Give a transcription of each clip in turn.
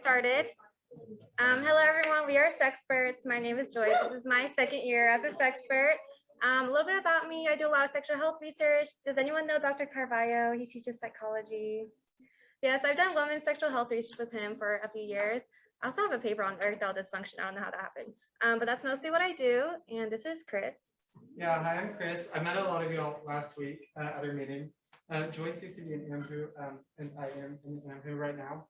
started. Hello, everyone. We are Sexperts. My name is Joyce. This is my second year as a Sexpert. A little bit about me. I do a lot of sexual health research. Does anyone know Dr. Carvalho? He teaches psychology. Yes, I've done women's sexual health research with him for a few years. I also have a paper on erectile dysfunction. I don't know how that happened. But that's mostly what I do. And this is Chris. Yeah, hi, I'm Chris. I met a lot of y'all last week at our meeting. Joyce used to be an AMHU, and I am an AMHU right now.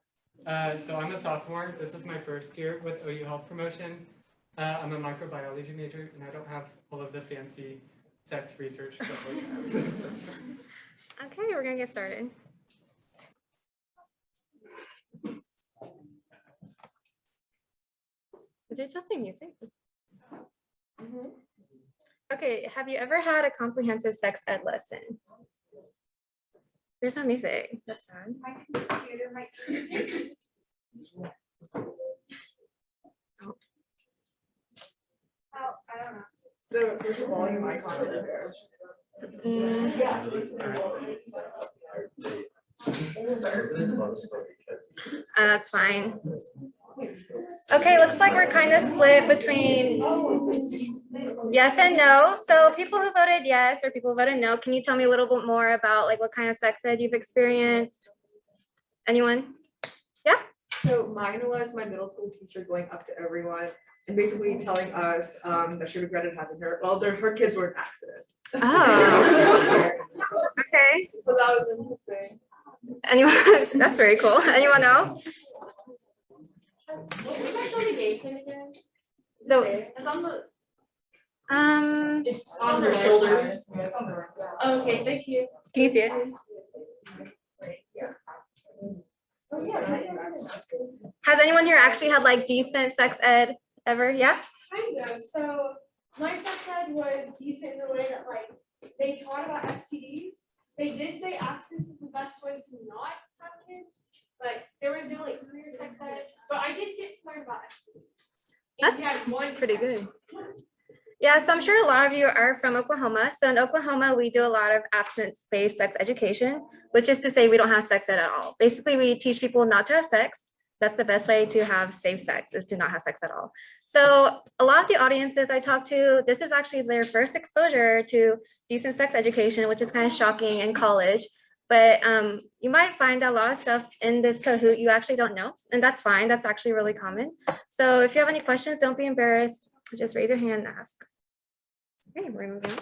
So I'm a sophomore. This is my first year with OU Health Promotion. I'm a microbiology major, and I don't have all of the fancy sex research stuff like that. Okay, we're gonna get started. Is there supposed to be music? Okay, have you ever had a comprehensive sex ed lesson? There's no music. That's sad. My computer might be. Oh, I don't know. There's a volume icon right there. That's fine. Okay, looks like we're kind of split between yes and no. So people who voted yes or people who voted no, can you tell me a little bit more about like what kind of sex ed you've experienced? Anyone? Yeah? So mine was my middle school teacher going up to everyone and basically telling us that she regretted having her. Well, her kids were an accident. Oh. Okay. So that was interesting. Anyone? That's very cool. Anyone else? What was actually the game plan again? So, It's on the. It's on their shoulder. Okay, thank you. can you see it? Has anyone here actually had like decent sex ed ever? Yeah? Kind of. So my sex ed was decent in the way that like they taught about STDs. They did say abstinence is the best way to not have kids, but there was no like career sex ed. But I did get to learn about STDs. And That's we had one pretty good. Yeah, so I'm sure a lot of you are from Oklahoma. So in Oklahoma, we do a lot of abstinence-based sex education, which is to say we don't have sex ed at all. Basically, we teach people not to have sex. That's the best way to have safe sex, is to not have sex at all. So a lot of the audiences I talk to, this is actually their first exposure to decent sex education, which is kind of shocking in college. But you might find a lot of stuff in this Kahoot you actually don't know, and that's fine. That's actually really common. So if you have any questions, don't be embarrassed. Just raise your hand and ask. Okay, we're moving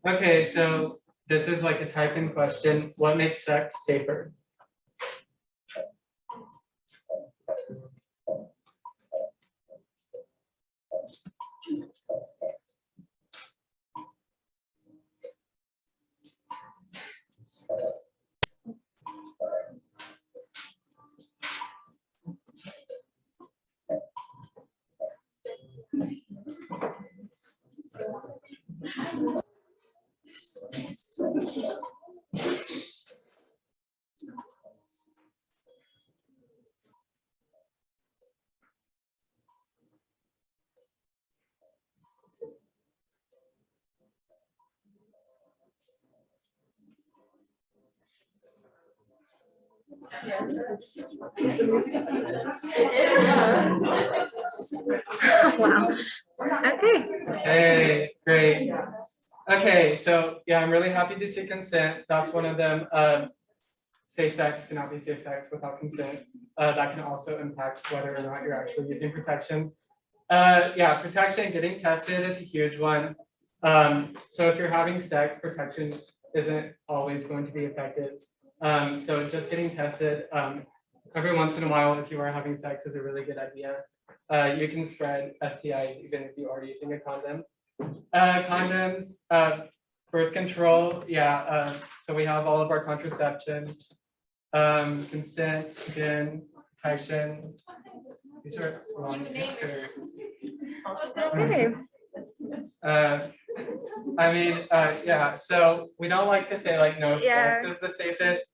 on. Okay, so this is like a type-in question. What makes sex safer? Wow. Okay. Hey, great. Okay, so yeah, I'm really happy to see consent. That's one of them. Safe sex cannot be safe sex without consent. That can also impact whether or not you're actually using protection. Yeah, protection, getting tested is a huge one. So if you're having sex, protection isn't always going to be effective. So just getting tested every once in a while, if you are having sex, is a really good idea. You can spread STIs even if you are using a condom. Condoms, birth control, yeah. So we have all of our contraception, consent, again, protection. These are long answers. Okay. I mean, yeah, so we don't like to say like no sex is the safest.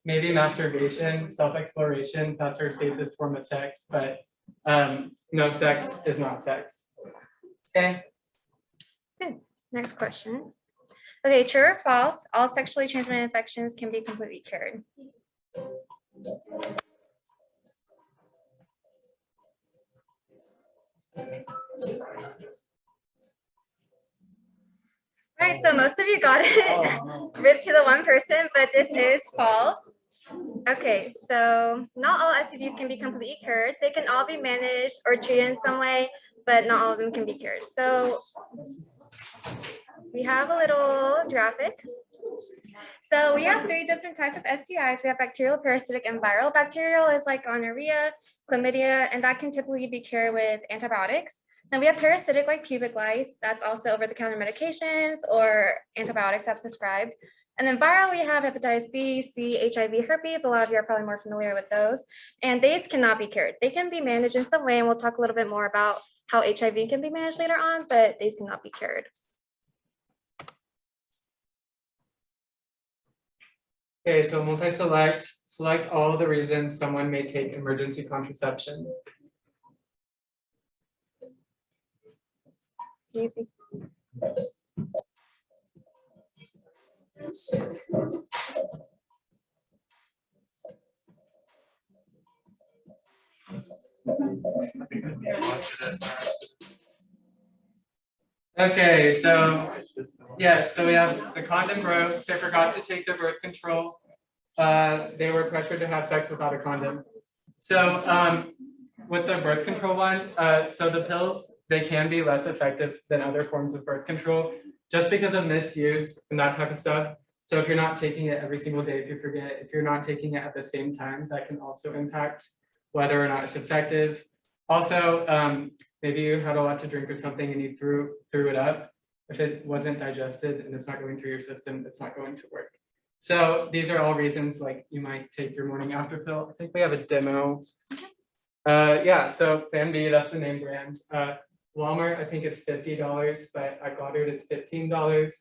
Maybe masturbation, self-exploration, that's our safest form of sex, but no sex is not sex. Okay. Good. Next question. Okay, true or false? All sexually transmitted infections can be completely cured. so most of you got it ripped to the one person, but this is false. Okay, so not all STDs can be completely cured. They can all be managed or treated in some way, but not all of them can be cured. So we have a little graphic. So we have 3 different types of STIs. We have bacterial, parasitic, and viral. Bacterial is like gonorrhea, chlamydia, and that can typically be cured with antibiotics. Then we have parasitic like pubic lice. That's also over-the-counter medications or antibiotics that's prescribed. And then viral, we have hepatitis B, C, HIV, herpes. A lot of you are probably more familiar with those. And these cannot be cured. They can be managed in some way, and we'll talk a little bit more about how HIV can be managed later on, but these cannot be cured. Okay, so multi-select, select all the reasons someone may take emergency contraception. Easy. Okay, so yes, so we have the condom broke, they forgot to take their birth control. They were pressured to have sex without a condom. So with the birth control one, so the pills, they can be less effective than other forms of birth control just because of misuse and that type of stuff. So if you're not taking it every single day, if you forget, if you're not taking it at the same time, that can also impact whether or not it's effective. Also, maybe you had a lot to drink or something and you threw it up. If it wasn't digested and it's not going through your system, it's not going to work. So these are all reasons like you might take your morning after pill. I think we have a demo. Yeah, so Plan B, that's the name brand. Walmart, I think it's $50, but at Goddard it's $15.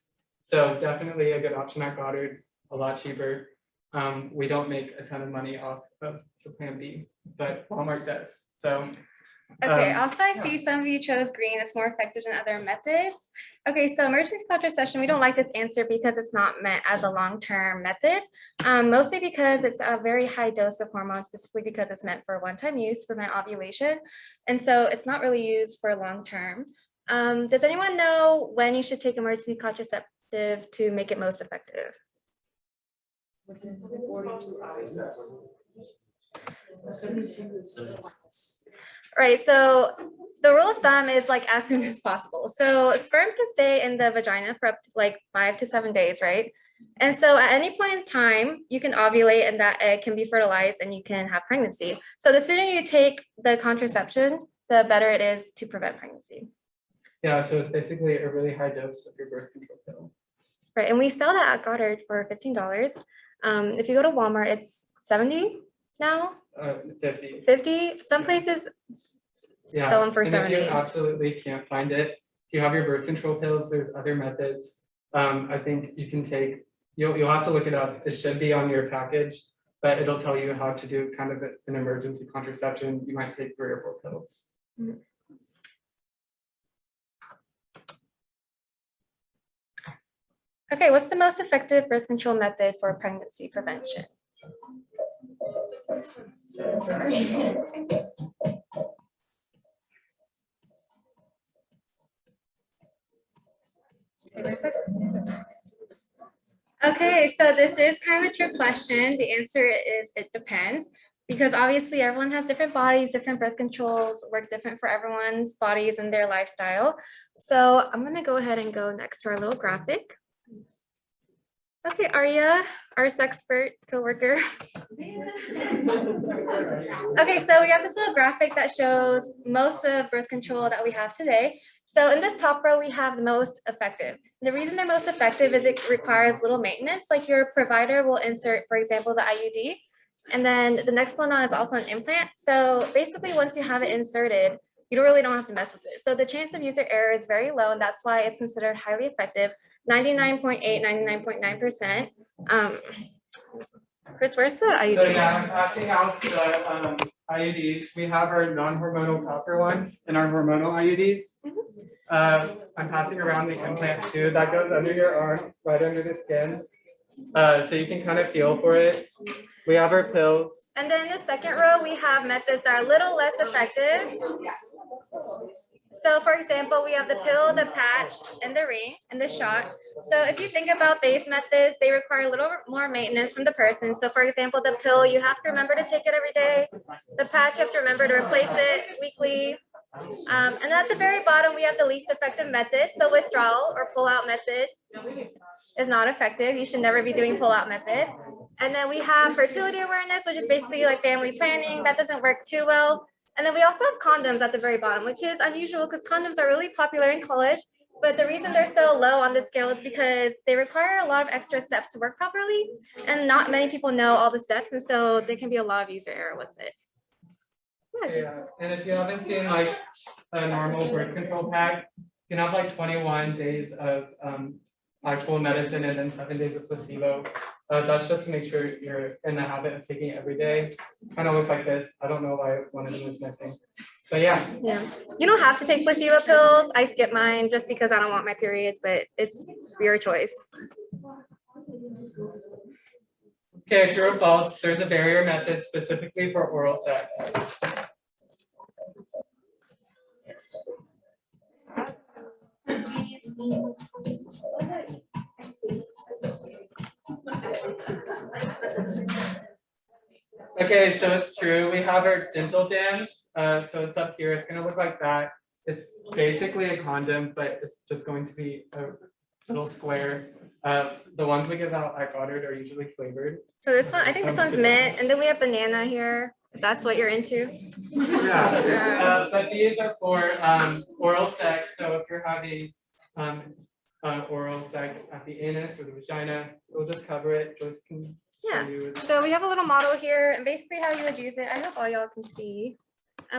So definitely a good option at Goddard, a lot cheaper. We don't make a ton of money off of the Plan B, but Walmart does. So Okay, also I see some of you chose green. It's more effective than other methods. Okay, so emergency contraception, we don't like this answer because it's not meant as a long-term method, mostly because it's a very high dose of hormones, specifically because it's meant for one-time use to prevent ovulation. And so it's not really used for long-term. Does anyone know when you should take emergency contraceptive to make it most effective? Right, so the rule of thumb is like as soon as possible. So sperm can stay in the vagina for up to like 5 to 7 days, right? And so at any point in time, you can ovulate and that egg can be fertilized and you can have pregnancy. So the sooner you take the contraception, the better it is to prevent pregnancy. yeah, so it's basically a really high dose of your birth control pill. Right, and we sell that at Goddard for $15. If you go to Walmart, it's $70 now. 50. 50. Some places Yeah, sell them for and 70. if you absolutely can't find it, if you have your birth control pills, there's other methods. I think you can take, you'll have to look it up. It should be on your package, but it'll tell you how to do kind of an emergency contraception. You might take 3 or 4 pills. Mhm. Okay, what's the most effective birth control method for pregnancy prevention? Okay, so this is kind of a trick question. The answer is it depends, because obviously everyone has different bodies, different birth controls work different for everyone's bodies and their lifestyle. So I'm gonna go ahead and go next to our little graphic. Okay, Arya, our sexpert coworker. Okay, so we have this little graphic that shows most of birth control that we have today. So in this top row, we have the most effective. And the reason they're most effective is it requires little maintenance. Like your provider will insert, for example, the IUD. And then the next one on is also an implant. So basically, once you have it inserted, you really don't have to mess with it. So the chance of user error is very low, and that's why it's considered highly effective, 99.8, 99.9%. Chris, where's the IUD? So yeah, I'm passing out the IUDs. We have our non-hormonal copper ones and our hormonal IUDs. I'm passing around the implant too. That goes under your arm, right under the skin. So you can kind of feel for it. We have our pills. And then in the second row, we have methods that are a little less effective. So for example, we have the pill, the patch, and the ring, and the shot. So if you think about these methods, they require a little more maintenance from the person. So for example, the pill, you have to remember to take it every day. The patch, you have to remember to replace it weekly. And at the very bottom, we have the least effective method. So withdrawal or pull-out method is not effective. You should never be doing pull-out method. And then we have fertility awareness, which is basically like family planning. That doesn't work too well. And then we also have condoms at the very bottom, which is unusual because condoms are really popular in college. But the reason they're so low on the scale is because they require a lot of extra steps to work properly. And not many people know all the steps. And so there can be a lot of user error with it. Yeah, and if you haven't seen like a normal birth control pack, you can have like 21 days of actual medicine and then 7 days of placebo. That's just to make sure you're in the habit of taking it every day. Kind of looks like this. I don't know why one of them is missing. But yeah. Yeah, you don't have to take placebo pills. I skip mine just because I don't want my period, but it's your choice. Okay, true or false, there's a barrier method specifically for oral sex. Okay, so it's true. We have our dental dams. So it's up here. It's going to look like that. It's basically a condom, but it's just going to be a little square. The ones we give out at Goddard are usually flavored. So this one, I think this one's mint, and then we have banana here, if that's what you're into. Yeah, but these are for oral sex. So if you're having oral sex at the anus or the vagina, we'll just cover it. Joyce can show you. So we have a little model here, and basically how you would use it, I hope all y'all can see.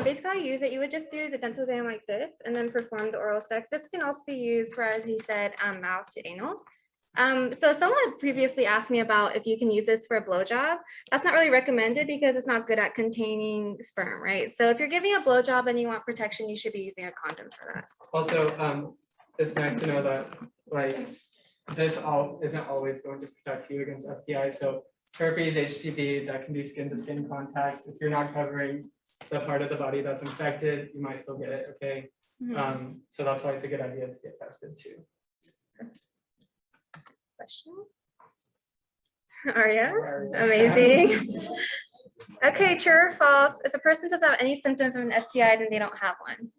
Basically how you use it, you would just do the dental dam like this, and then perform the oral sex. This can also be used for, as he said, mouth to anal. So someone previously asked me about if you can use this for a blowjob. That's not really recommended because it's not good at containing sperm, right? So if you're giving a blowjob and you want protection, you should be using a condom for that. Also, it's nice to know that like this isn't always going to protect you against STIs. So herpes, HPV, that can be skin to skin contact. If you're not covering the part of the body that's infected, you might still get it. Okay. So that's why it's a good idea to get tested too. Question? Aria, amazing. Okay, true or false? If a person doesn't have any symptoms of an STI, then they don't have one.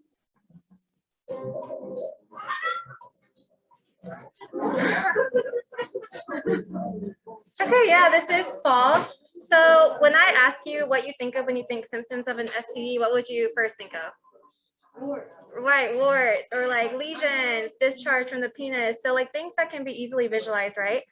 Okay, yeah, this is false. So when I ask you what you think of when you think symptoms of an STD, what would you first think of? Warts. Right, warts, or like lesions, discharge from the penis. So like things that can be easily visualized, right?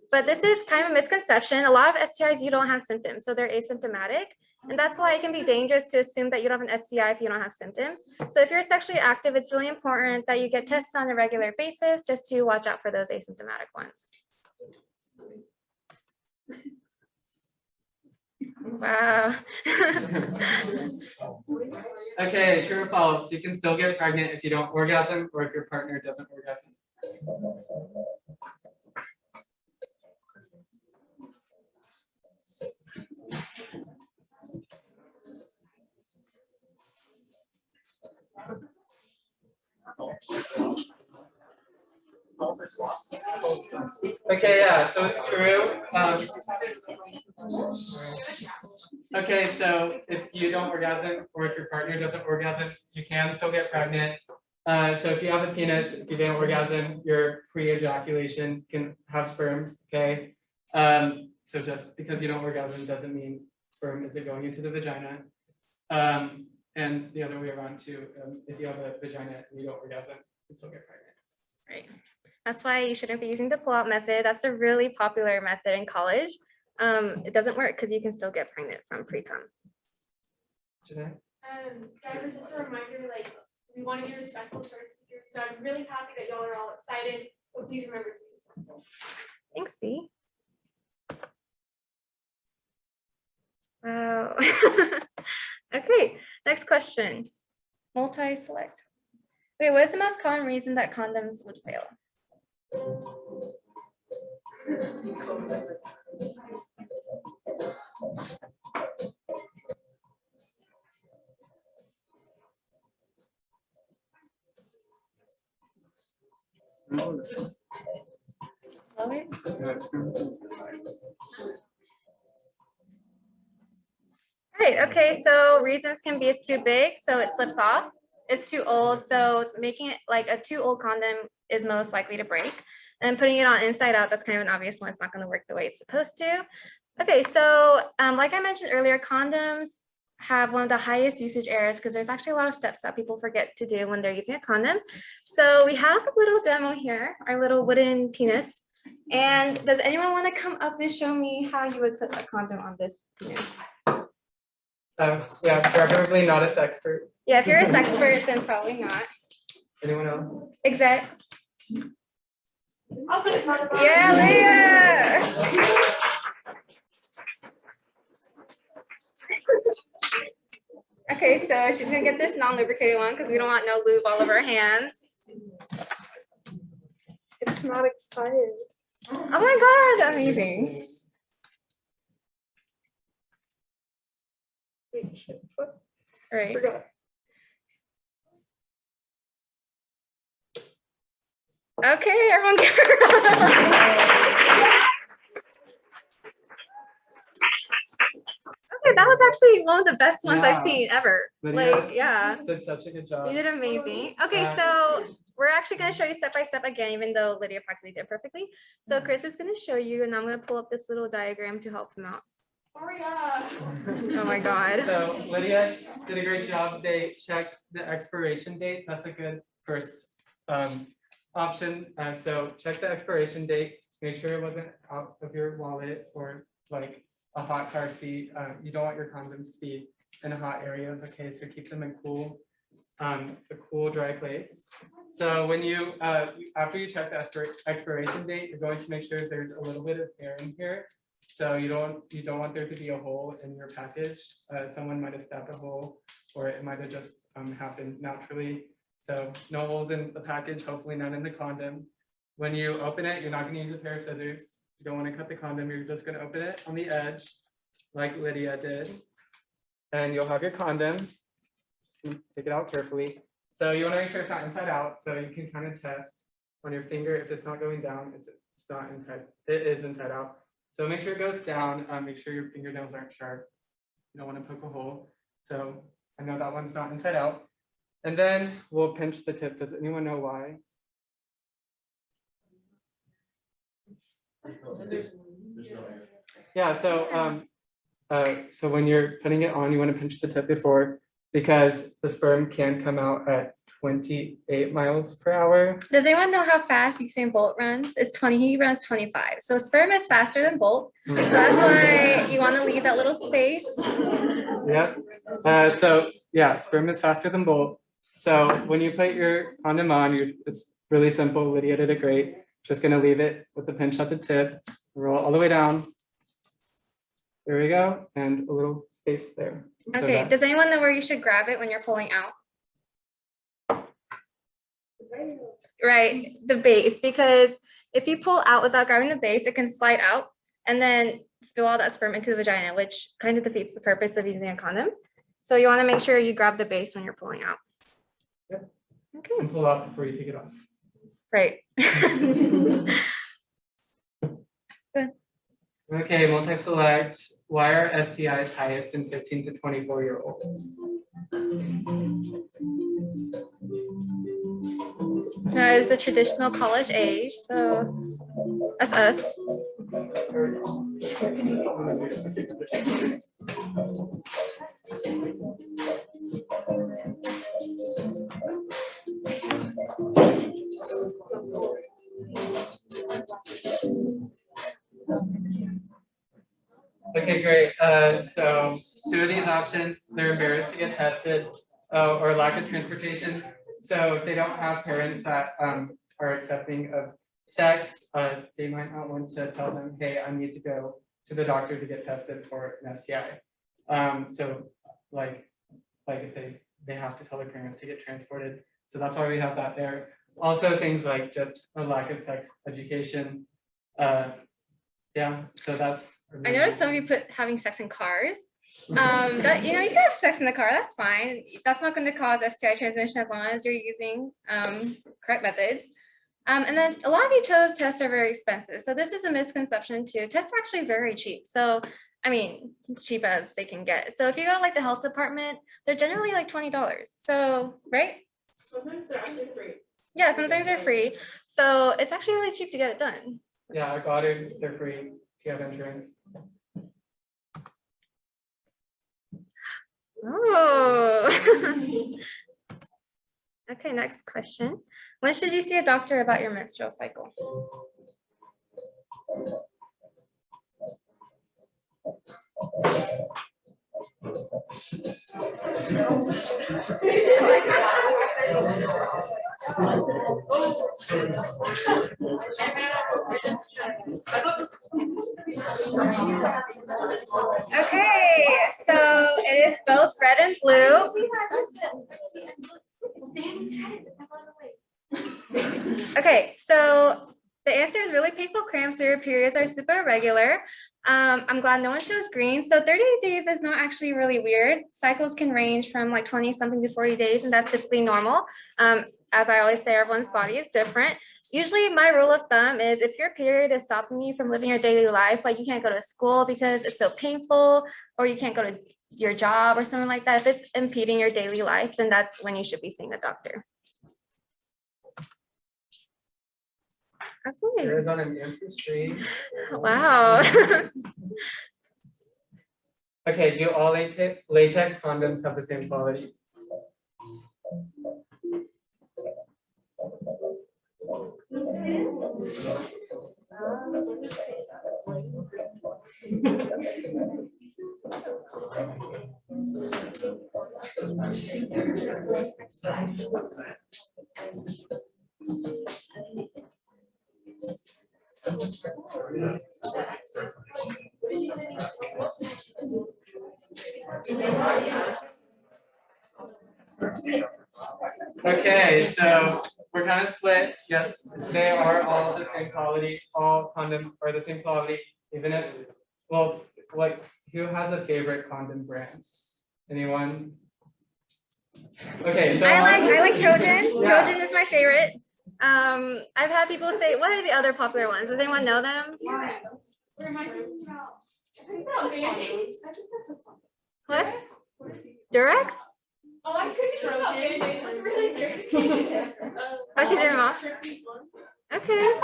But this is kind of a misconception. A lot of STIs, you don't have symptoms, so they're asymptomatic. And that's why it can be dangerous to assume that you don't have an STI if you don't have symptoms. So if you're sexually active, it's really important that you get tested on a regular basis just to watch out for those asymptomatic ones. Wow. Okay, true or false? You can still get pregnant if you don't orgasm or if your partner doesn't orgasm. Okay, yeah, so it's true. Okay, so if you don't orgasm or if your partner doesn't orgasm, you can still get pregnant. So if you have a penis, if you don't orgasm, your pre-ejaculation can have sperm, okay? So just because you don't orgasm doesn't mean sperm isn't going into the vagina. And the other way around too, if you have a vagina and you don't orgasm, you can still get pregnant. Right. That's why you shouldn't be using the pull-out method. That's a really popular method in college. It doesn't work because you can still get pregnant from pre-cum. Guys, it's just a reminder, like, we want to be respectful to our speakers. So I'm really happy that y'all are all excited. But please remember to be respectful. Thanks, B. Wow. Okay, next question. Multi-select. Wait, what is the most common reason that condoms would fail? Lower. Right, okay, so reasons can be it's too big, so it slips off. It's too old, so making it like a too old condom is most likely to break. And putting it on inside out, that's kind of an obvious one. It's not going to work the way it's supposed to. Okay, so like I mentioned earlier, condoms have one of the highest usage errors because there's actually a lot of steps that people forget to do when they're using a condom. So we have a little demo here, our little wooden penis. And does anyone want to come up and show me how you would put a condom on this penis? Yeah, preferably not a sexpert. Yeah, if you're a sexpert, then probably not. Anyone else? Exact. I'll put it on the Yeah, Leah. Okay, so she's gonna get this non-lubricated one because we don't want no lube all over our hands. It's not expired. Oh my God, amazing. Wait, shit, what? Right. Forgot. Okay, everyone give her a round of applause. Okay, that was actually one of the best ones I've Yeah. seen ever. Lydia Like, yeah, did such a good job. you did amazing. Okay, Yeah. so we're actually gonna show you step by step again, even though Lydia practically did perfectly. So Chris is gonna show you, and I'm gonna pull up this little diagram to help him out. Hurry up. Oh my God. So Lydia did a great job. They checked the expiration date. That's a good first option. So check the expiration date. Make sure it wasn't out of your wallet or like a hot car seat. You don't want your condoms to be in hot areas. Okay, so keep them in a cool, dry place. So when you after you check the expiration date, you're going to make sure there's a little bit of air in here. So you don't want there to be a hole in your package. Someone might have stabbed a hole, or it might have just happened naturally. So no holes in the package, hopefully none in the condom. When you open it, you're not going to use a pair of scissors. You don't want to cut the condom. You're just going to open it on the edge, like Lydia did, and you'll have your condom. Take it out carefully. So you want to make sure it's not inside out, so you can kind of test on your finger if it's not going down. It's not inside. It is inside out. So make sure it goes down. Make sure your fingernails aren't sharp. You don't want to poke a hole. So I know that one's not inside out. And then we'll pinch the tip. Does anyone know why? Yeah. So when you're putting it on, you want to pinch the tip before, because the sperm can come out at 28 miles per hour. Does anyone know how fast Usain Bolt runs? It's 20, he runs 25. So sperm is faster than Bolt. So that's why you want to leave that little space. Yeah. So yeah, sperm is faster than Bolt. So when you put your condom on, it's really simple. Lydia did it great. Just gonna leave it with the pinch at the tip, roll all the way down. There we go, and a little space there. So Okay, does anyone know where you should grab it when you're pulling out? Right, the base, because if you pull out without grabbing the base, it can slide out and then spill all that sperm into the vagina, which kind of defeats the purpose of using a condom. So you want to make sure you grab the base when you're pulling out. Yep. Okay. And pull out before you take it off. Right. Okay, multi-select. Why are STIs highest in 15 to 24-year-olds? That is the traditional college age, so that's us. Okay, great. So two of these options, they're embarrassed to get tested or lack of transportation. So if they don't have parents that are accepting of sex, they might not want to tell them, hey, I need to go to the doctor to get tested for an STI. So like if they have to tell their parents to get transported. So that's why we have that there. Also things like just a lack of sex education. Yeah, so that's. I noticed some of you put having sex in cars. That, you know, you can have sex in the car, that's fine. That's not going to cause STI transmission as long as you're using correct methods. And then a lot of you chose tests are very expensive. So this is a misconception too. Tests are actually very cheap. So, I mean, cheap as they can get. So if you go to like the health department, they're generally like $20. So, right? Sometimes they're actually free. Yeah, sometimes they're free. So it's actually really cheap to get it done. Yeah, I got it. They're free if you have insurance. Oh. Okay, next question. When should you see a doctor about your menstrual cycle? Okay, so it is both red and blue. Okay, so the answer is really painful cramps, so your periods are super irregular. I'm glad no one chose green. So 30 days is not actually really weird. Cycles can range from like 20 something to 40 days, and that's typically normal. As I always say, everyone's body is different. Usually my rule of thumb is if your period is stopping you from living your daily life, like you can't go to school because it's so painful, or you can't go to your job or something like that, if it's impeding your daily life, then that's when you should be seeing a doctor. There Okay. is on an empty street. Wow. Okay, do all latex condoms have the same quality? Okay, so we're kind of split. Yes, they are all the same quality. All condoms are the same quality, even if, well, like, who has a favorite condom brand? Anyone? Okay, so I like Trojan. Yeah. Trojan is my favorite. I've had people say, what are the other popular ones? Does anyone know them? What? Durex? Oh, I couldn't know. It's really good. Oh, she's your mom? Okay.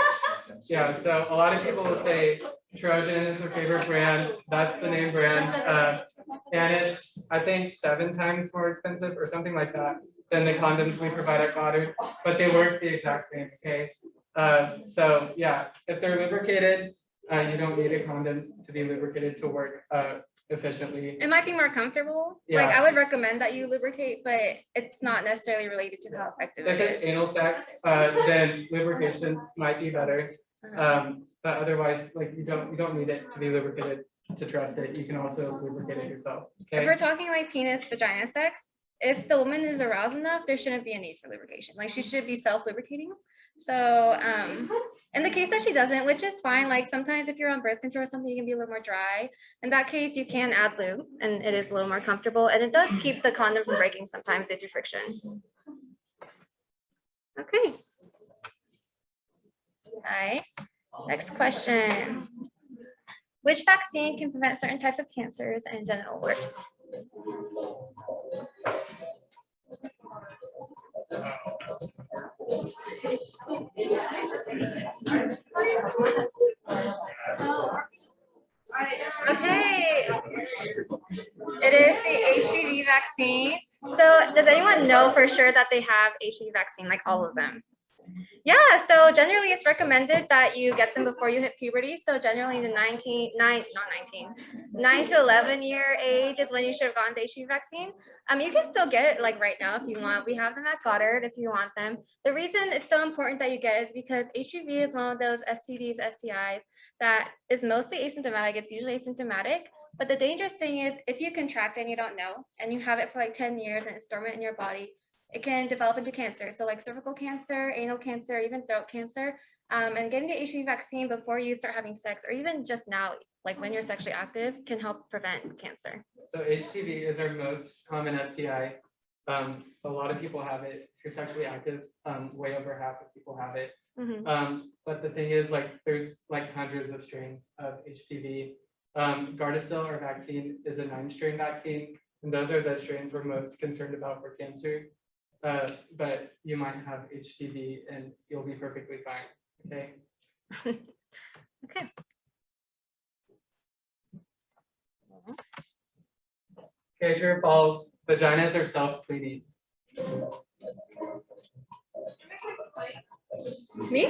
Yeah, so a lot of people will say Trojan is their favorite brand. That's the name brand. And it's, I think, 7 times more expensive or something like that than the condoms we provide at Goddard, but they work the exact same, okay? So yeah, if they're lubricated, you don't need a condom to be lubricated to work efficiently. It might be more comfortable. Yeah. Like I would recommend that you lubricate, but it's not necessarily related to how effective If it it's is. anal sex, then lubrication might be better. But otherwise, like you don't need it to be lubricated to trust it. You can also lubricate it yourself. If Okay. we're talking like penis vagina sex, if the woman is aroused enough, there shouldn't be a need for lubrication. Like she should be self-lubricating. So in the case that she doesn't, which is fine, like sometimes if you're on birth control or something, you can be a little more dry. In that case, you can add lube and it is a little more comfortable, and it does keep the condom from breaking sometimes due to friction. Okay. Nice. Next question. Which vaccine can prevent certain types of cancers and genital warts? Okay. It is the HPV vaccine. So does anyone know for sure that they have HPV vaccine, like all of them? Yeah, so generally it's recommended that you get them before you hit puberty. So generally the 9 to 11 year age is when you should have gotten the HPV vaccine. You can still get it like right now if you want. We have them at Goddard if you want them. The reason it's so important that you get it is because HPV is one of those STDs, STIs that is mostly asymptomatic. It's usually asymptomatic. But the dangerous thing is if you contract it and you don't know, and you have it for like 10 years and it's dormant in your body, it can develop into cancer. So like cervical cancer, anal cancer, even throat cancer. And getting the HPV vaccine before you start having sex, or even just now, like when you're sexually active, can help prevent cancer. So HPV is our most common STI. A lot of people have it. If you're sexually active, way over half of people have it. Mhm. But the thing is, like, there's like hundreds of strains of HPV. Gardasil, our vaccine, is a 9-strain vaccine, and those are the strains we're most concerned about for cancer. But you might have HPV and you'll be perfectly fine. Okay. Okay. Okay, true or false? Vaginas are self-cleaning. Me?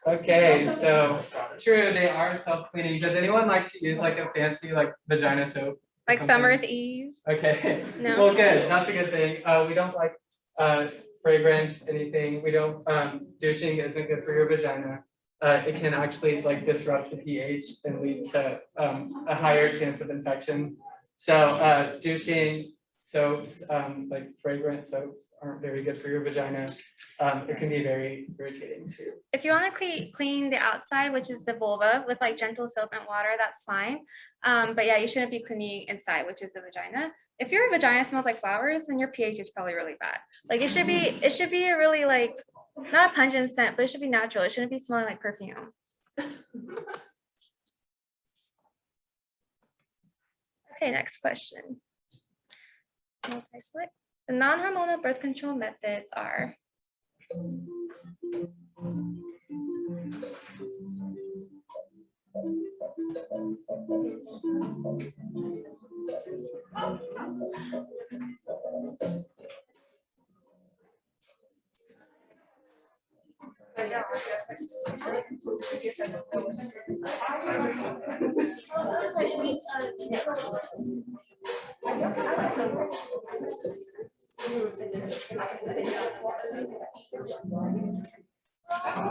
Okay, so true, they are self-cleaning. Does anyone like to use like a fancy like vagina soap? Like Something? Summer's Eve? Okay, No. well, good, that's a good thing. We don't like fragrance, anything. We don't, douching isn't good for your vagina. It can actually like disrupt the pH and lead to a higher chance of infection. So douching, soaps, like fragrant soaps aren't very good for your vagina. It can be very irritating too. If you want to clean the outside, which is the vulva, with like gentle soap and water, that's fine. But yeah, you shouldn't be cleaning inside, which is the vagina. If your vagina smells like flowers, then your pH is probably really bad. Like it should be a really like, not a pungent scent, but it should be natural. It shouldn't be smelling like perfume. Okay, next question. The non-hormonal birth control methods are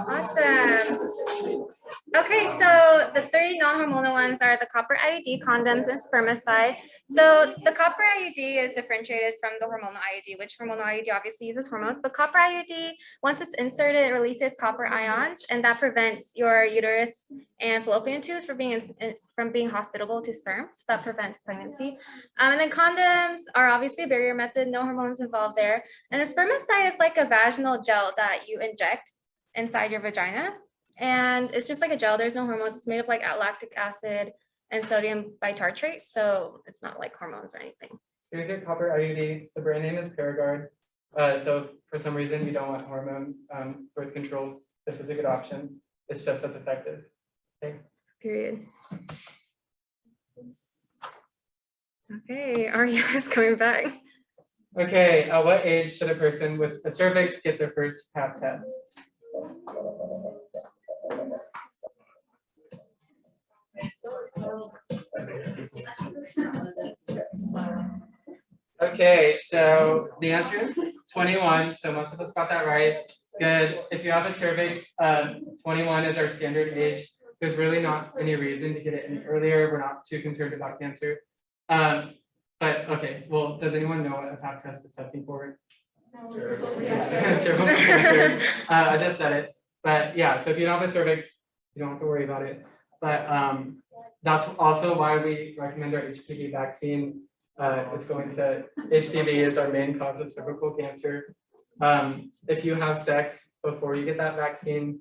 awesome. Okay, so the 3 non-hormonal ones are the copper IUD, condoms, and spermicide. So the copper IUD is differentiated from the hormonal IUD, which hormonal IUD obviously uses hormones, but copper IUD, once it's inserted, it releases copper ions, and that prevents your uterus and fallopian tubes from being hospitable to sperm. So that prevents pregnancy. And then condoms are obviously a barrier method, no hormones involved there. And the spermicide is like a vaginal gel that you inject inside your vagina. And it's just like a gel. There's no hormones. It's made of like lactic acid and sodium bitartrate. So it's not like hormones or anything. Here's your copper IUD. The brand name is Paragard. So if for some reason you don't want hormone birth control, this is a good option. It's just as effective. Okay. Period. Okay, Aria is coming back. Okay, at what age should a person with a cervix get their first Pap test? Okay, so the answer is 21. So most of us got that right. Good. If you have a cervix, 21 is our standard age. There's really not any reason to get it any earlier. We're not too concerned about cancer. But okay, well, does anyone know what a Pap test is testing for? I just said it. But yeah, so if you don't have a cervix, you don't have to worry about it. But that's also why we recommend our HPV vaccine. HPV is our main cause of cervical cancer. If you have sex before you get that vaccine,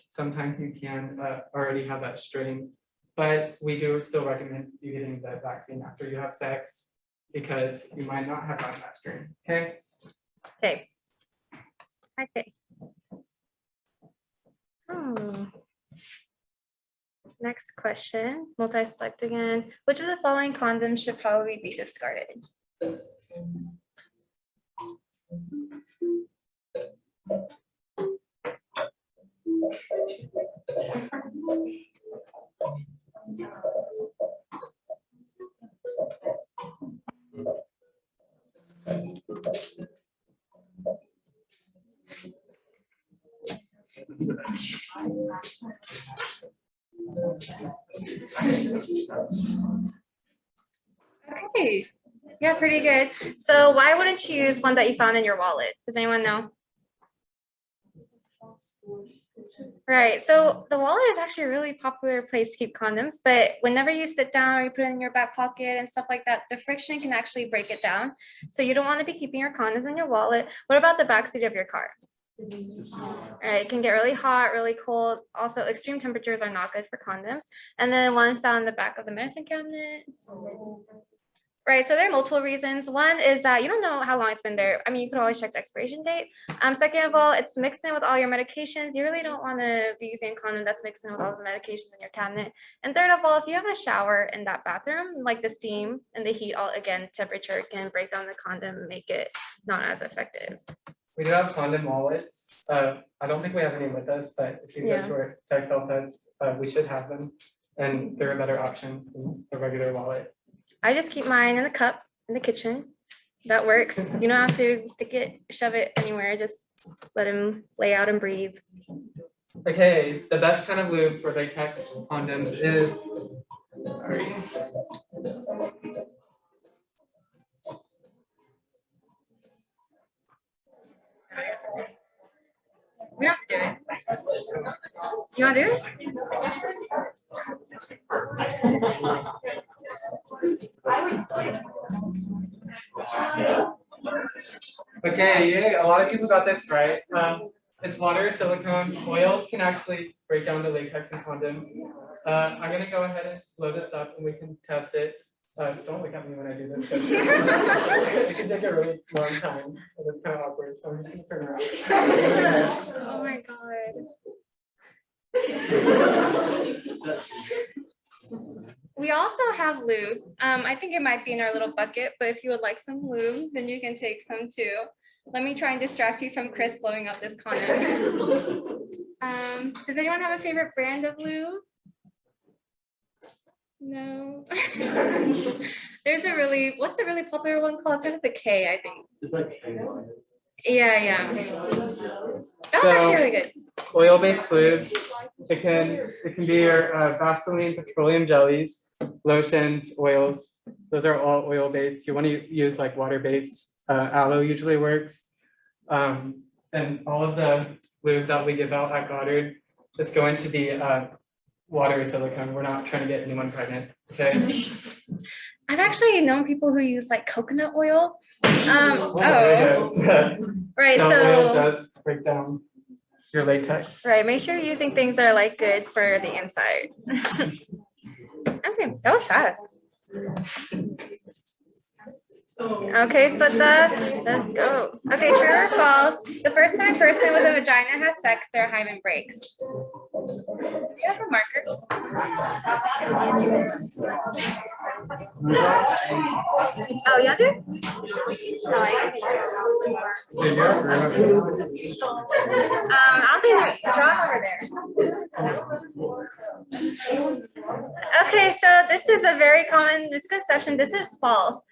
sometimes you can already have that strain. But we do still recommend you getting the vaccine after you have sex because you might not have gotten that strain. Okay. Okay. Okay. Oh. Next question, multi-select again. Which of the following condoms should probably be discarded? Okay, yeah, pretty good. So why wouldn't you use one that you found in your wallet? Does anyone know? Right, so the wallet is actually a really popular place to keep condoms, but whenever you sit down or you put it in your back pocket and stuff like that, the friction can actually break it down. So you don't want to be keeping your condoms in your wallet. What about the backseat of your car? Right, it can get really hot, really cold. Also, extreme temperatures are not good for condoms. And then one found in the back of the medicine cabinet. Right, so there are multiple reasons. One is that you don't know how long it's been there. I mean, you could always check the expiration date. Second of all, it's mixed in with all your medications. You really don't want to be using a condom that's mixed in with all the medications in your cabinet. And third of all, if you have a shower in that bathroom, like the steam and the heat, all again, temperature can break down the condom and make it not as effective. We do have condom wallets. I don't think we have any with us, but if you go to our sex health heads, we should have them. And they're a better option than a regular wallet. I just keep mine in the cup in the kitchen. That works. You don't have to stick it, shove it anywhere. Just let him lay out and breathe. Okay, the best kind of lube for latex condoms is, sorry. We don't have to do it. You want to do it? Okay, yay, a lot of people got this right. It's water, silicone, oils can actually break down the latex in condoms. I'm gonna go ahead and load this up and we can test it. Don't look at me when I do this. 'Cause it can take a really long time and it's kind of awkward, so I'm just gonna turn around. Oh my God. We also have lube. I think it might be in our little bucket, but if you would like some lube, then you can take some too. Let me try and distract you from Chris blowing up this condom. Does anyone have a favorite brand of lube? No. There's a really, what's the really popular one called? It starts with a K, I think. It's like Yeah. That's So- actually really good. Oil-based lube, it can be your Vaseline petroleum jellies, lotions, oils. Those are all oil-based. You want to use like water-based. Aloe usually works. And all of the lube that we give out at Goddard is going to be water or silicone. We're not trying to get anyone pregnant, okay? I've actually known people who use like coconut oil. There it is. Right, No, oil so, does break down your latex. right, make sure you're using things that are like good for the inside. Okay, that was fast. Okay, Sweta, let's go. Okay, true or false? The first time a person with a vagina has sex, their hymen breaks. Do you have a marker? Oh, you have to? No, I don't think there's a drum over there. Okay, so this is a very common misconception. This is false.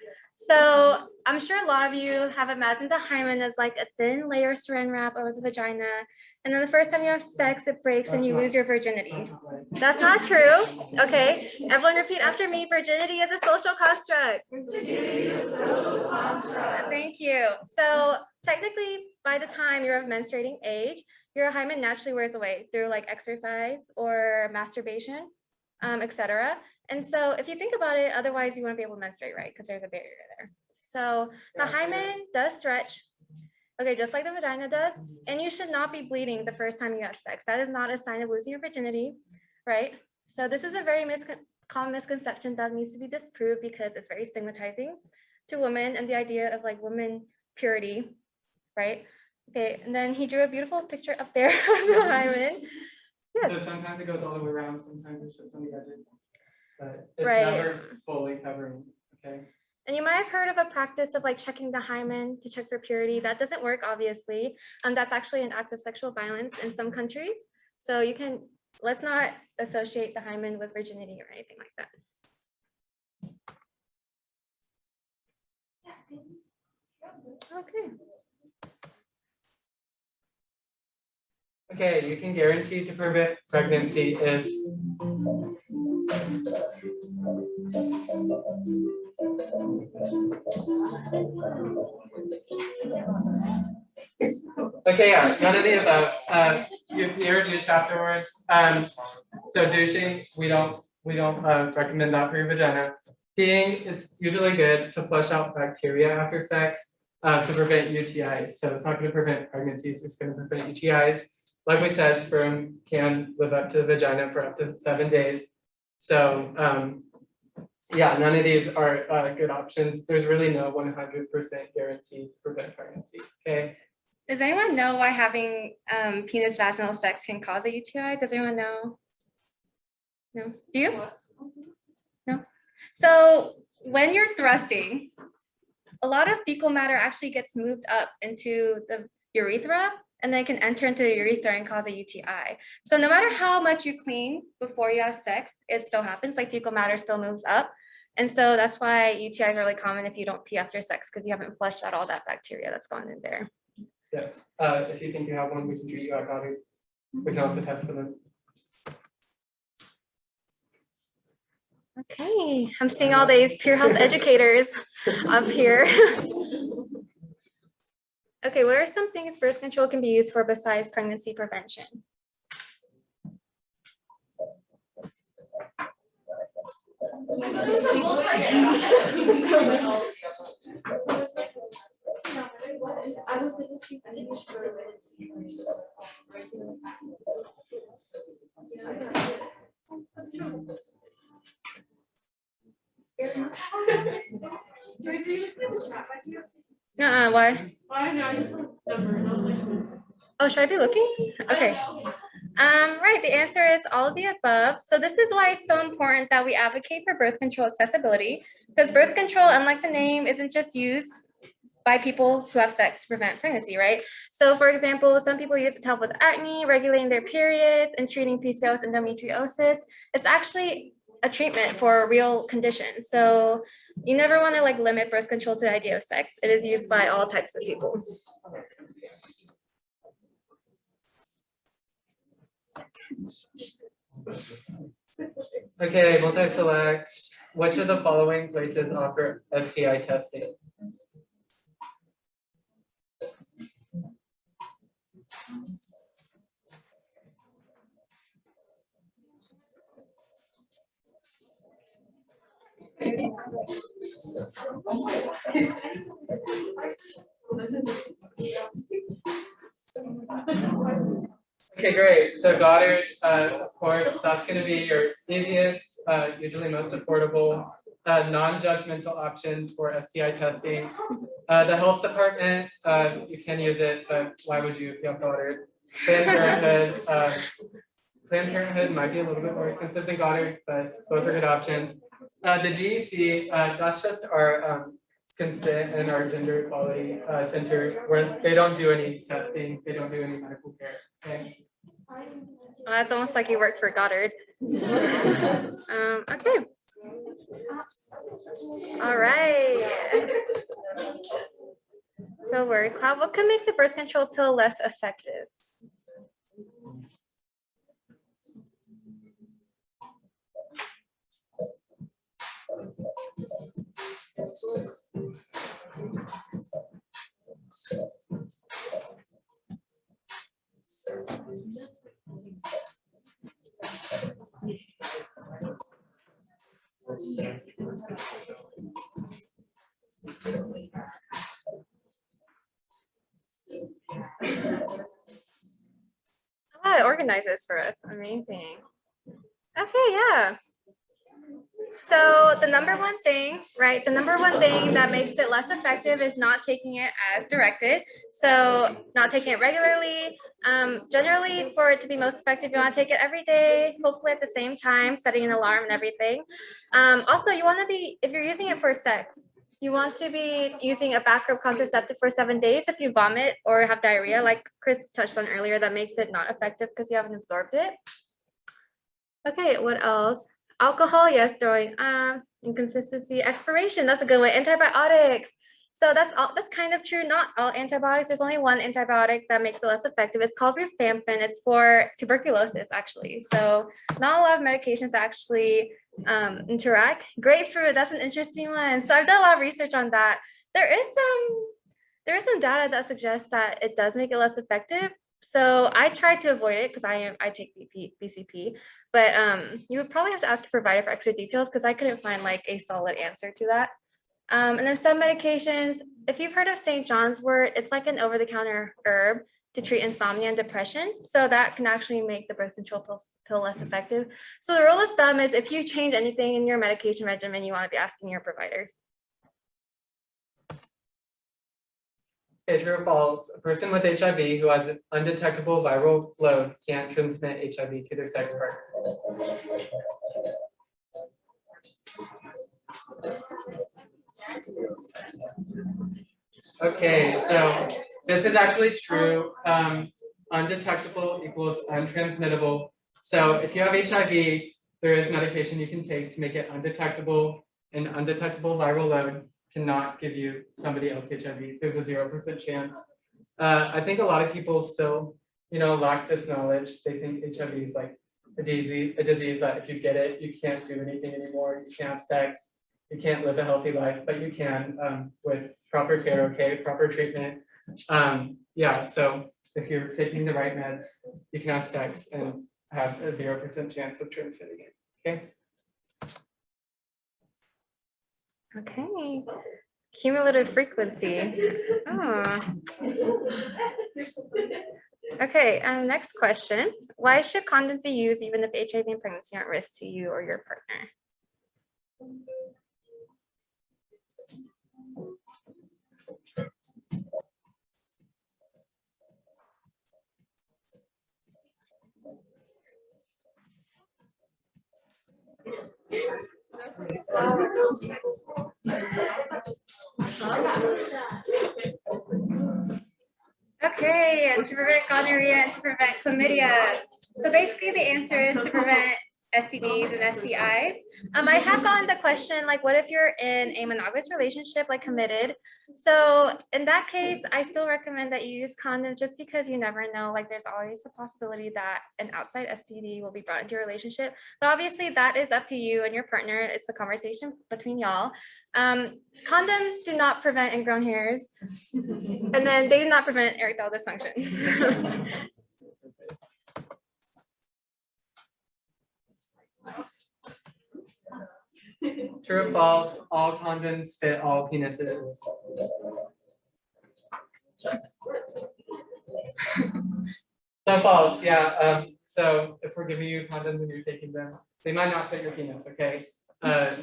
So I'm sure a lot of you have imagined the hymen as like a thin layer saran wrap over the vagina. And then the first time you have sex, it breaks and you lose your virginity. That's not true. Okay, everyone repeat after me. Virginity is a social construct. Thank you. So technically, by the time you're of menstruating age, your hymen naturally wears away through like exercise or masturbation, etc. And so if you think about it, otherwise you won't be able to menstruate, right? Because there's a barrier there. So the hymen does stretch, okay, just like the vagina does. And you should not be bleeding the first time you have sex. That is not a sign of losing your virginity, right? So this is a very common misconception that needs to be disproved because it's very stigmatizing to women and the idea of like women purity, right? Okay, and then he drew a beautiful picture up there of the hymen. Yes. So sometimes it goes all the way around, sometimes it shows on the edges. But it's Right. never fully covering, okay? And you might have heard of a practice of like checking the hymen to check for purity. That doesn't work, obviously. That's actually an act of sexual violence in some countries. So let's not associate the hymen with virginity or anything like that. Okay. Okay, you can guarantee to prevent pregnancy if Okay, yeah, none of the above. You pee or douche afterwards. So douching, we don't recommend that for your vagina. Peeing is usually good to flush out bacteria after sex to prevent UTIs. So it's not going to prevent pregnancies, it's going to prevent UTIs. Like we said, sperm can live up to the vagina for up to 7 days. So yeah, none of these are good options. There's really no 100% guarantee to prevent pregnancy. Okay. Does anyone know why having penis vaginal sex can cause a UTI? Does anyone know? No? Do you? No? So when you're thrusting, a lot of fecal matter actually gets moved up into the urethra and then can enter into the urethra and cause a UTI. So no matter how much you clean before you have sex, it still happens, like fecal matter still moves up. And so that's why UTIs are really common if you don't pee after sex, because you haven't flushed out all that bacteria that's gone in there. Yes. If you think you have one, we can treat you at Goddard. We can also test for them. Okay, I'm seeing all these pure health educators up here. Okay, what are some things birth control can be used for besides pregnancy prevention? Why? Oh, should I be looking? Okay. Right, the answer is all of the above. So this is why it's so important that we advocate for birth control accessibility, because birth control, unlike the name, isn't just used by people who have sex to prevent pregnancy, right? So for example, some people use it to help with acne, regulating their periods, and treating PCOS, endometriosis. It's actually a treatment for real conditions. So you never want to like limit birth control to the idea of sex. It is used by all types of people. Okay, multi-select. Which of the following places offer STI testing? Okay, great. So Goddard, of course, that's going to be your easiest, usually most affordable, non-judgmental option for STI testing. The health department, you can use it, but why would you if you have Goddard? Planned Parenthood might be a little bit more expensive than Goddard, but both are good options. The GEC, that's just our consent and our gender equality center, where they don't do any testing, they don't do any medical care. Okay. Well, it's almost like you work for Goddard. Okay. All right. So word cloud, what can make the birth control pill less effective? Oh, it organizes for us. Amazing. Okay, yeah. So the number one thing, right? The number one thing that makes it less effective is not taking it as directed. So not taking it regularly. Generally, for it to be most effective, you want to take it every day, hopefully at the same time, setting an alarm and everything. Also, you want to be, if you're using it for sex, you want to be using a backup contraceptive for 7 days. If you vomit or have diarrhea, like Chris touched on earlier, that makes it not effective because you haven't absorbed it. Okay, what else? Alcohol, yes, throwing, inconsistency, expiration, that's a good one. Antibiotics. So that's kind of true. Not all antibiotics. There's only one antibiotic that makes it less effective. It's called rifampin. It's for tuberculosis, actually. So not a lot of medications actually interact. Grapefruit, that's an interesting one. So I've done a lot of research on that. There There is some data that suggests that it does make it less effective. So I tried to avoid it because I take BCP, but you would probably have to ask your provider for extra details because I couldn't find like a solid answer to that. And then some medications, if you've heard of St. John's wort, it's like an over-the-counter herb to treat insomnia and depression. So that can actually make the birth control pill less effective. So the rule of thumb is if you change anything in your medication regimen, you want to be asking your provider. Okay, true or false? A person with HIV who has an undetectable viral load can't transmit HIV to their sex partners. Okay, so this is actually true. Undetectable equals untransmittable. So if you have HIV, there is medication you can take to make it undetectable. An undetectable viral load cannot give you somebody else HIV. There's a 0% chance. I think a lot of people still, lack this knowledge. They think HIV is like a disease that if you get it, you can't do anything anymore. You can't have sex. You can't live a healthy life, but you can with proper care, okay, proper treatment. Yeah, so if you're taking the right meds, you can have sex and have a 0% chance of transmitting it, okay? Okay. Cumulative frequency. Oh. Okay, next question. Why should condoms be used even if HIV and pregnancy aren't risks to you or your partner? Okay, and to prevent gonorrhea and to prevent chlamydia. So basically the answer is to prevent STDs and STIs. I have gotten the question, like, what if you're in a monogamous relationship, like committed? So in that case, I still recommend that you use condoms just because you never know, like there's always a possibility that an outside STD will be brought into your relationship. But obviously that is up to you and your partner. It's a conversation between y'all. Condoms do not prevent ingrown hairs, and then they do not prevent erectile dysfunction. True or false? All condoms fit all penises. So false, yeah. So if we're giving you condoms and you're taking them, they might not fit your penis, okay?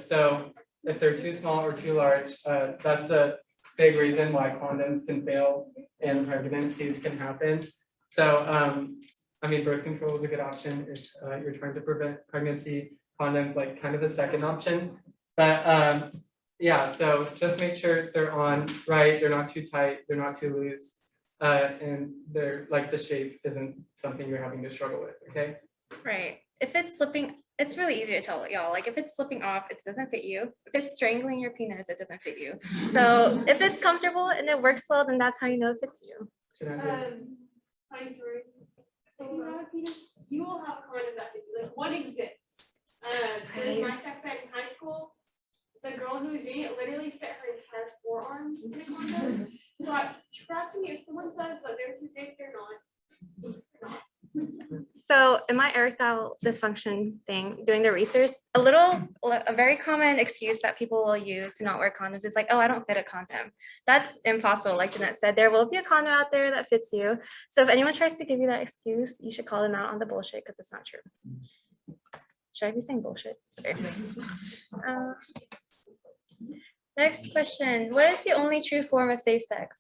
So if they're too small or too large, that's a big reason why condoms can fail and pregnancies can happen. So, I mean, birth control is a good option if you're trying to prevent pregnancy. Condoms like kind of the second option, but yeah, so just make sure they're on right, they're not too tight, they're not too loose, and they're like the shape isn't something you're having to struggle with, okay? Right. If it's slipping, it's really easy to tell y'all, like if it's slipping off, it doesn't fit you. If it's strangling your penis, it doesn't fit you. So if it's comfortable and it works well, then that's how you know it fits you. Hi, sorry. If you have a penis, you will have a condom that fits you. Like one exists. In my sex ed in high school, the girl who was doing it literally fit her entire forearm in a condom. So trust me, if someone says that they're too big, they're not. So in my erectile dysfunction thing, doing the research, a very common excuse that people will use to not wear condoms is like, oh, I don't fit a condom. That's impossible. Like Jeanette said, there will be a condom out there that fits you. So if anyone tries to give you that excuse, you should call them out on the bullshit because it's not true. Should I be saying bullshit? Okay. Next question. What is the only true form of safe sex?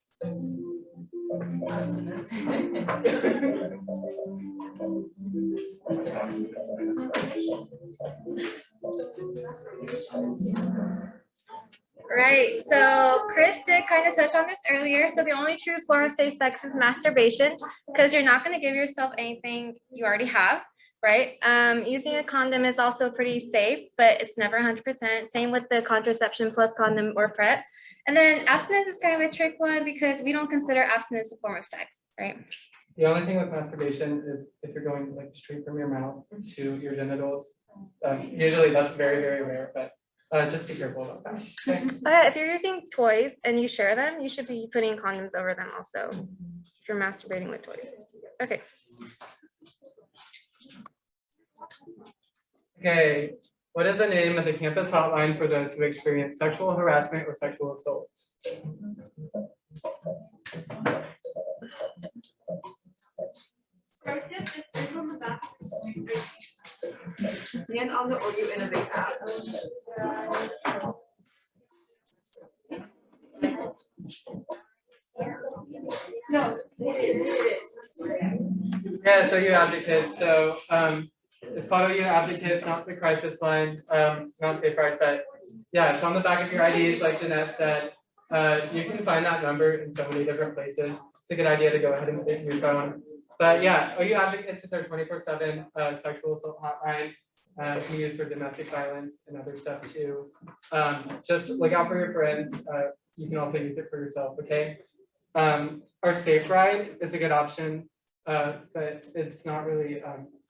Right, so Chris did kind of touch on this earlier. So the only true form of safe sex is masturbation because you're not going to give yourself anything you already have. Right. Using a condom is also pretty safe, but it's never 100%. Same with the contraception plus condom or PrEP. And then abstinence is kind of a trick one because we don't consider abstinence a form of sex, right? The only thing with masturbation is if you're going like straight from your mouth to your genitals. Usually that's very, very rare, but just be careful about that. Okay? Oh yeah, if you're using toys and you share them, you should be putting condoms over them also. If you're masturbating with toys. Okay. Okay, what is the name of the campus hotline for those who experience sexual harassment or sexual assault? It's on the back. And on the OU Innovate app. No, it is. Yeah, so OU Advocates, so it's called OU Advocates, not the crisis line, not safe right, but yeah, it's on the back of your IDs, like Jeanette said. You can find that number in so many different places. It's a good idea to go ahead and put it in your phone. But yeah, OU Advocates is our 24/7 sexual assault hotline. It can be used for domestic violence and other stuff too. Just look out for your friends. You can also use it for yourself, okay? Our Safe Ride is a good option, but it's not really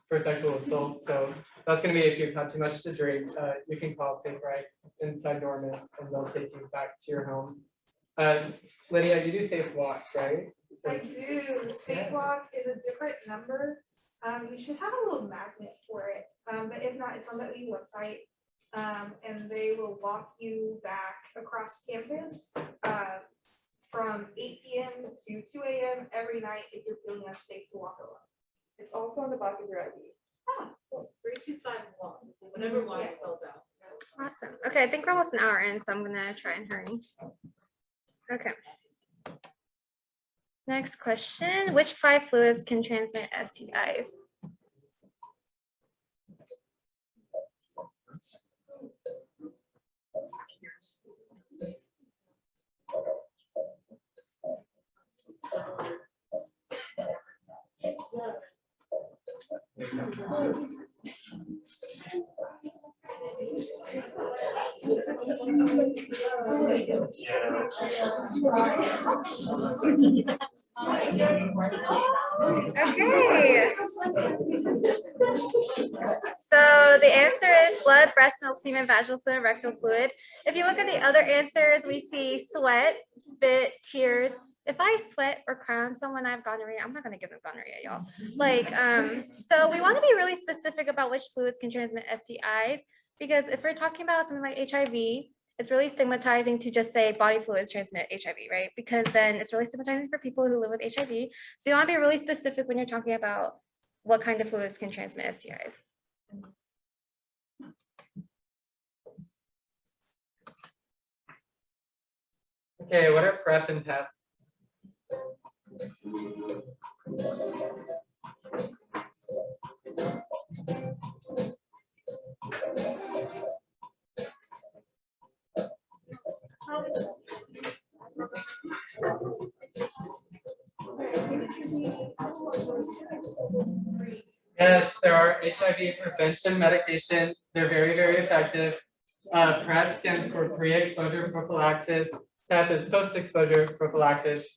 for sexual assault. So that's going to be if you've had too much to drink. You can call Safe Ride inside Norman and they'll take you back to your home. Lydia, you do Safe Walk, right? I do. Safe Walk is a different number. You should have a little magnet for it, but if not, it's on the OU website. And they will walk you back across campus from 8 p.m. to 2 a.m. every night if you're feeling unsafe to walk alone. It's also on the back of your ID. 3251, whatever one spells out. Awesome. Okay, I think we're almost an hour in, so I'm gonna try and hurry. Okay. Next question, which 5 fluids can transmit STIs? Okay. So the answer is blood, breast milk, semen, vaginal fluid, rectal fluid. If you look at the other answers, we see sweat, spit, tears. If I sweat or cry on someone, I have gonorrhea. I'm not gonna give them gonorrhea, y'all. Like, so we want to be really specific about which fluids can transmit STIs, because if we're talking about something like HIV, it's really stigmatizing to just say body fluids transmit HIV, right? Because then it's really stigmatizing for people who live with HIV. So you want to be really specific when you're talking about what kind of fluids can transmit STIs. Okay, what are PrEP and PEP? Yes, there are HIV prevention medication. They're very, very effective. PrEP stands for pre-exposure prophylaxis. PEP is post-exposure prophylaxis.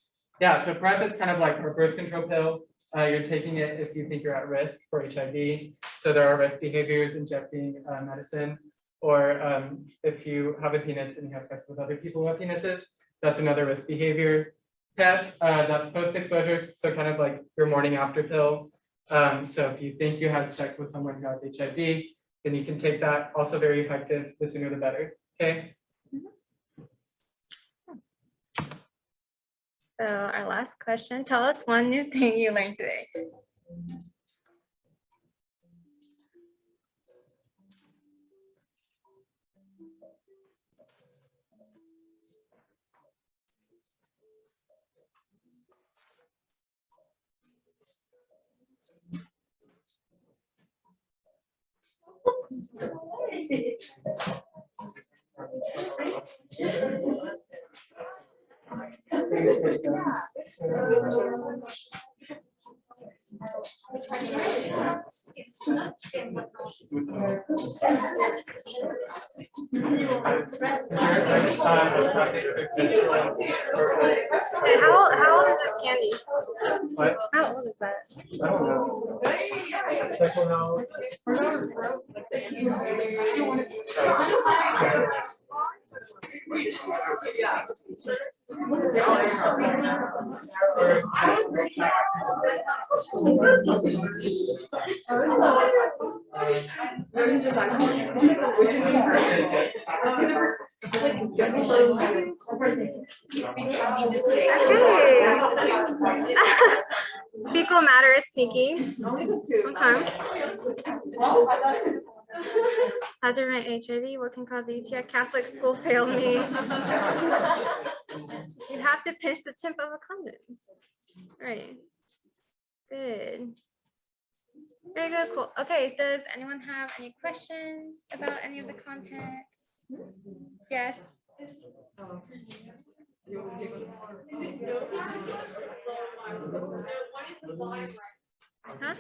Yeah, so PrEP is kind of like a birth control pill. You're taking it if you think you're at risk for HIV. So there are risk behaviors injecting medicine, or if you have a penis and you have sex with other people who have penises, that's another risk behavior. PEP, that's post-exposure, so kind of like your morning after pill. So if you think you had sex with someone who has HIV, then you can take that. Also very effective. The sooner the better. Okay. So our last question, tell us one new thing you learned today. Okay, how old is this candy? What? How old is that? I don't know. Cycle now. Okay. Fecal matter is sneaky. Okay. How'd you write HIV? What can cause UTI? Catholic school failed me. You have to pinch the tip of a condom. Right. Good. Very good. Cool. Okay. Does anyone have any questions about any of the content? Yes. Huh?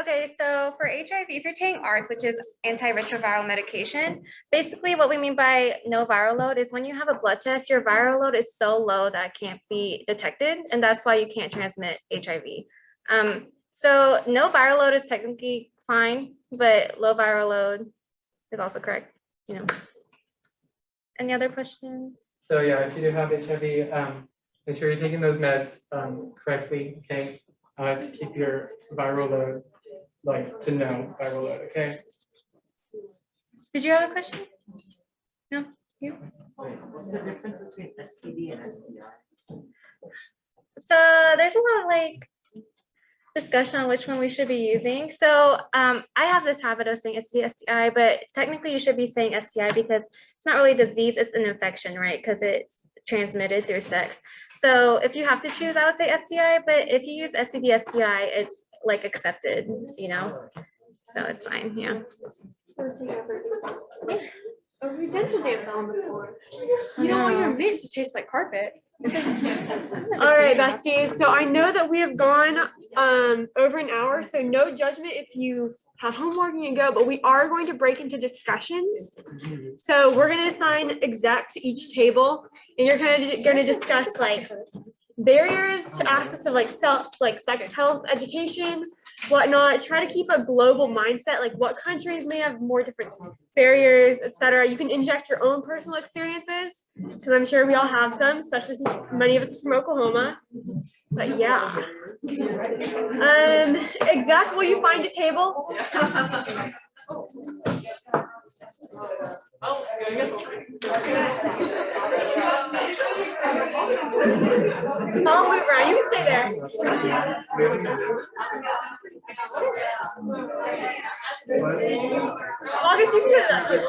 Okay, so for HIV, if you're taking ART, which is antiretroviral medication, basically what we mean by no viral load is when you have a blood test, your viral load is so low that it can't be detected, and that's why you can't transmit HIV. So no viral load is technically fine, but low viral load is also correct, you know. Any other questions? So yeah, if you do have HIV, make sure you're taking those meds correctly, okay? To keep your viral load, like to know viral load, okay? Did you have a question? No, you? What's the difference between STD and SDR? So there's a lot of like discussion on which one we should be using. So I have this habit of saying STD, STI, but technically you should be saying STI because it's not really a disease, it's an infection, right? Because it's transmitted through sex. So if you have to choose, I would say STI, but if you use STD, STI, it's like accepted, you know? So it's fine, yeah. Oh, we dental dam fell on the floor. You don't want your mint to taste like carpet. All right, besties. So I know that we have gone over an hour, so no judgment if you have homework and you go, but we are going to break into discussions. So we're going to assign exec to each table, and you're kind of going to discuss like barriers to access of like sex health education, whatnot. Try to keep a global mindset, like what countries may have more different barriers, etc. You can inject your own personal experiences, because I'm sure we all have some, especially since many of us are from Oklahoma. But yeah. Exec, will you find a table? I'll move around. You can stay there. August, you can go to that table.